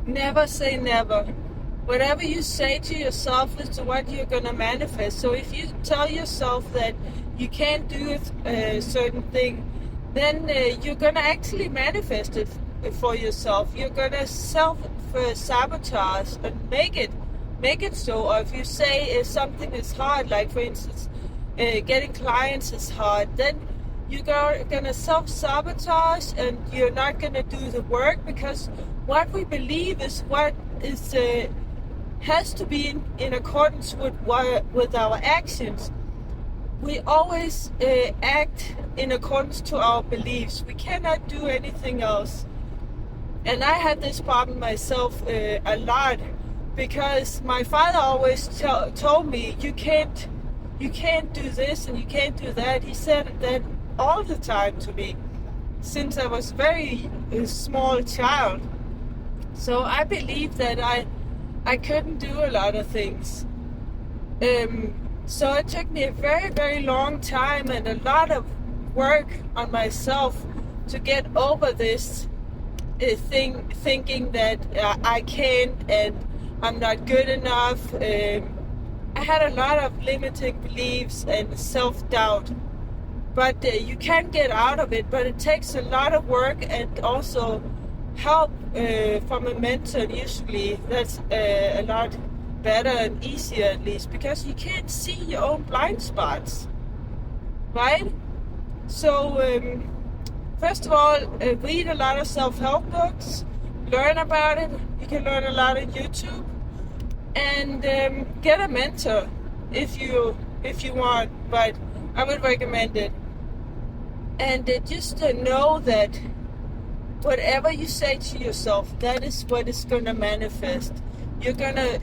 Never say never. Whatever you say to yourself is what you're going to manifest. So if you tell yourself that you can't do a certain thing, then you're going to actually manifest it for yourself. You're going to self-sabotage and make it so. Or if you say something is hard, like for instance, getting clients is hard, then you're going to self-sabotage and you're not going to do the work, because what we believe is what is has to be in accordance with our actions. We always act in accordance to our beliefs. We cannot do anything else. And I had this problem myself a lot, because my father always told me, you can't do this and you can't do that. He said that all the time to me since I was very small child. So I believe that I couldn't do a lot of things. So it took me a very, very long time and a lot of work on myself to get over this thinking that I can't and I'm not good enough. I had a lot of limiting beliefs and self-doubt. But you can get out of it, but it takes a lot of work and also help from a mentor. Usually that's a lot better and easier, at least, because you can't see your own blind spots, right? So first of all, read a lot of self-help books, learn about it. You can learn a lot on YouTube, and get a mentor if you want, but I would recommend it. And just know that whatever you say to yourself, that is what is going to manifest. You're going to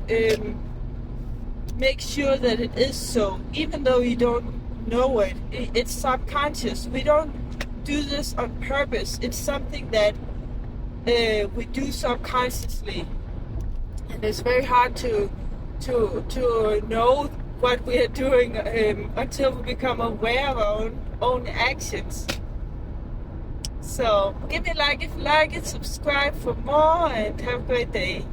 make sure that it is so, even though you don't know it. It's subconscious. We don't do this on purpose. It's something that we do subconsciously. And it's very hard to know what we are doing until we become aware of our own actions. So give me a like if you like it, subscribe for more, and have a great day.